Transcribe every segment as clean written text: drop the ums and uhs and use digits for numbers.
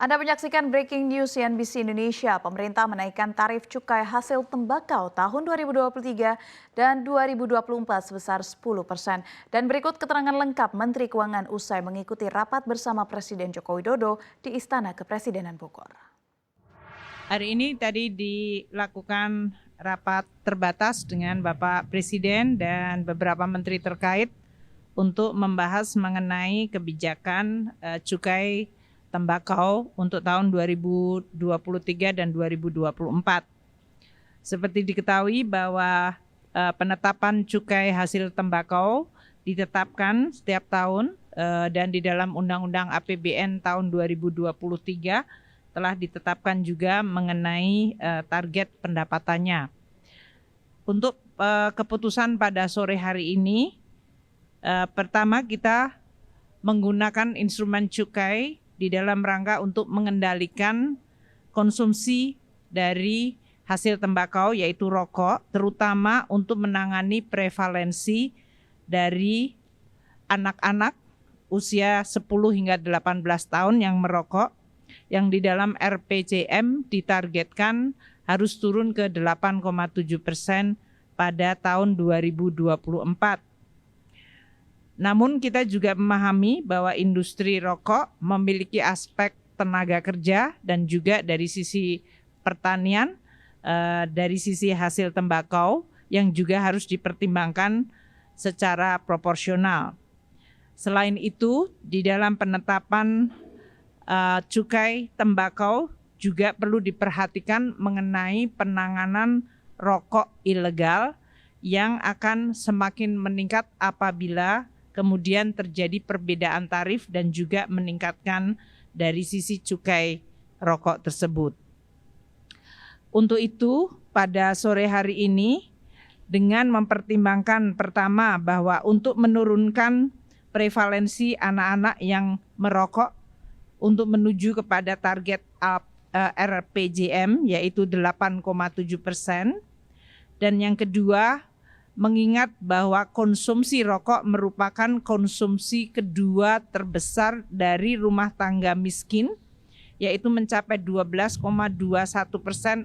Anda menyaksikan Breaking News CNBC Indonesia. Pemerintah menaikkan tarif cukai hasil tembakau tahun 2023 dan 2024 sebesar 10%. Dan berikut keterangan lengkap Menteri Keuangan usai mengikuti rapat bersama Presiden Joko Widodo di Istana Kepresidenan Bogor. Hari ini tadi dilakukan rapat terbatas dengan Bapak Presiden dan beberapa menteri terkait untuk membahas mengenai kebijakan cukai tembakau untuk tahun 2023 dan 2024. Seperti diketahui bahwa penetapan cukai hasil tembakau ditetapkan setiap tahun dan di dalam Undang-Undang APBN tahun 2023 telah ditetapkan juga mengenai target pendapatannya. Untuk keputusan pada sore hari ini, pertama kita menggunakan instrumen cukai di dalam rangka untuk mengendalikan konsumsi dari hasil tembakau yaitu rokok, terutama untuk menangani prevalensi dari anak-anak usia 10 hingga 18 tahun yang merokok, yang di dalam RPJM ditargetkan harus turun ke 8,7% pada tahun 2024. Namun kita juga memahami bahwa industri rokok memiliki aspek tenaga kerja dan juga dari sisi pertanian, dari sisi hasil tembakau yang juga harus dipertimbangkan secara proporsional. Selain itu, di dalam penetapan cukai tembakau juga perlu diperhatikan mengenai penanganan rokok ilegal yang akan semakin meningkat apabila kemudian terjadi perbedaan tarif dan juga meningkatkan dari sisi cukai rokok tersebut. Untuk itu, pada sore hari ini, dengan mempertimbangkan pertama bahwa untuk menurunkan prevalensi anak-anak yang merokok untuk menuju kepada target RPJM yaitu 8,7%, dan yang kedua, mengingat bahwa konsumsi rokok merupakan konsumsi kedua terbesar dari rumah tangga miskin, yaitu mencapai 12,21%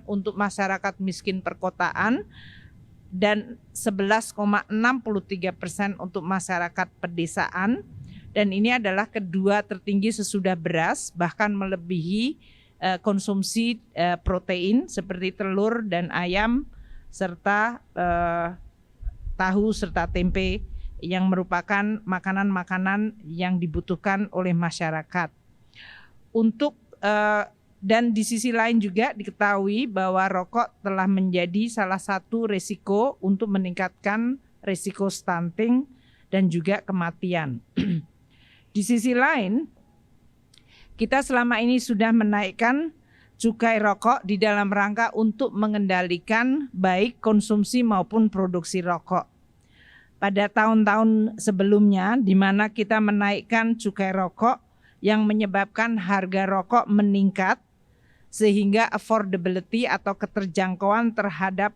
untuk masyarakat miskin perkotaan dan 11,63% untuk masyarakat pedesaan. Dan ini adalah kedua tertinggi sesudah beras, bahkan melebihi konsumsi protein seperti telur dan ayam serta tahu serta tempe yang merupakan makanan-makanan yang dibutuhkan oleh masyarakat. Dan di sisi lain juga diketahui bahwa rokok telah menjadi salah satu risiko untuk meningkatkan risiko stunting dan juga kematian. Di sisi lain, kita selama ini sudah menaikkan cukai rokok di dalam rangka untuk mengendalikan baik konsumsi maupun produksi rokok. Pada tahun-tahun sebelumnya, di mana kita menaikkan cukai rokok yang menyebabkan harga rokok meningkat, sehingga affordability atau keterjangkauan terhadap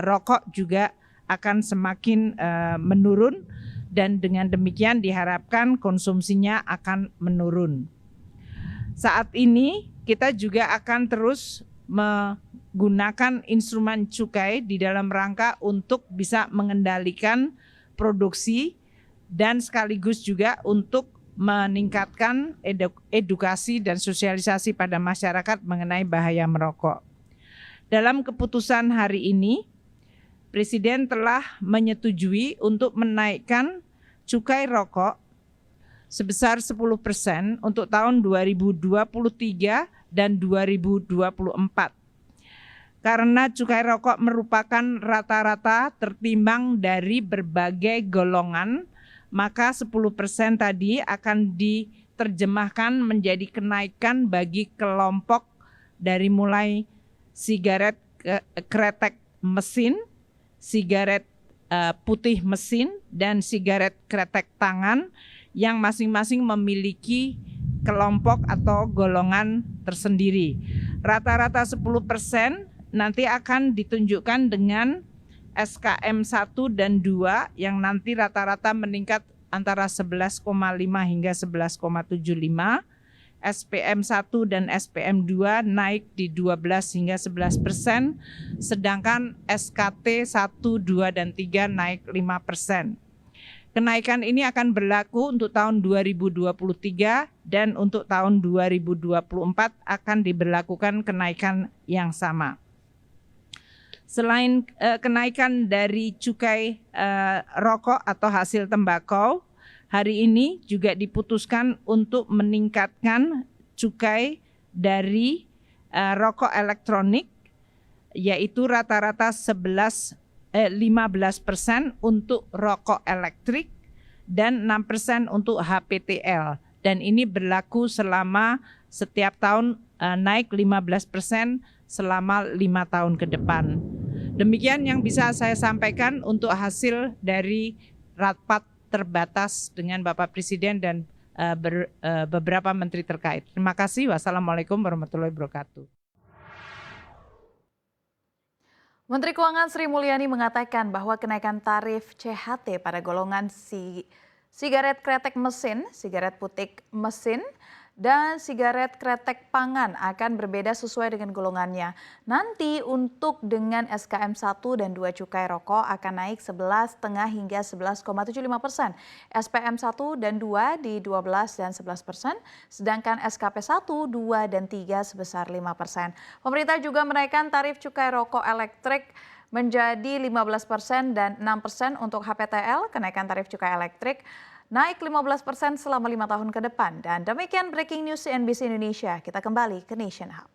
rokok juga akan semakin menurun, dan dengan demikian diharapkan konsumsinya akan menurun. Saat ini kita juga akan terus menggunakan instrumen cukai di dalam rangka untuk bisa mengendalikan produksi dan sekaligus juga untuk meningkatkan edukasi dan sosialisasi pada masyarakat mengenai bahaya merokok. Dalam keputusan hari ini, Presiden telah menyetujui untuk menaikkan cukai rokok sebesar 10% untuk tahun 2023 dan 2024. Karena cukai rokok merupakan rata-rata tertimbang dari berbagai golongan, maka 10% tadi akan diterjemahkan menjadi kenaikan bagi kelompok dari mulai sigaret kretek mesin, sigaret putih mesin, dan sigaret kretek tangan yang masing-masing memiliki kelompok atau golongan tersendiri. Rata-rata 10% nanti akan ditunjukkan dengan SKM 1 dan 2 yang nanti rata-rata meningkat antara 11,5 hingga 11,75, SPM 1 dan SPM 2 naik di 12 hingga 11%, sedangkan SKT 1, 2, dan 3 naik 5%. Kenaikan ini akan berlaku untuk tahun 2023 dan untuk tahun 2024 akan diberlakukan kenaikan yang sama. Selain kenaikan dari cukai rokok atau hasil tembakau, hari ini juga diputuskan untuk meningkatkan cukai dari rokok elektronik, yaitu rata-rata 15% untuk rokok elektrik dan 6% untuk HPTL. Dan ini berlaku selama setiap tahun naik 15% selama 5 tahun ke depan. Demikian yang bisa saya sampaikan untuk hasil dari rapat terbatas dengan Bapak Presiden dan beberapa menteri terkait. Terima kasih. Wassalamualaikum warahmatullahi wabarakatuh. Menteri Keuangan Sri Mulyani mengatakan bahwa kenaikan tarif CHT pada golongan sigaret kretek mesin, sigaret putih mesin, dan sigaret kretek pangan akan berbeda sesuai dengan golongannya. Nanti untuk dengan SKM 1 dan 2 cukai rokok akan naik 11,5 hingga 11,75%. SPM 1 dan 2 di 12 dan 11%, sedangkan SKP 1, 2, dan 3 sebesar 5%. Pemerintah juga menaikkan tarif cukai rokok elektrik menjadi 15% dan 6% untuk HPTL. Kenaikan tarif cukai elektrik naik 15% selama 5 tahun ke depan. Dan demikian breaking news CNBC Indonesia. Kita kembali ke Nation Hub.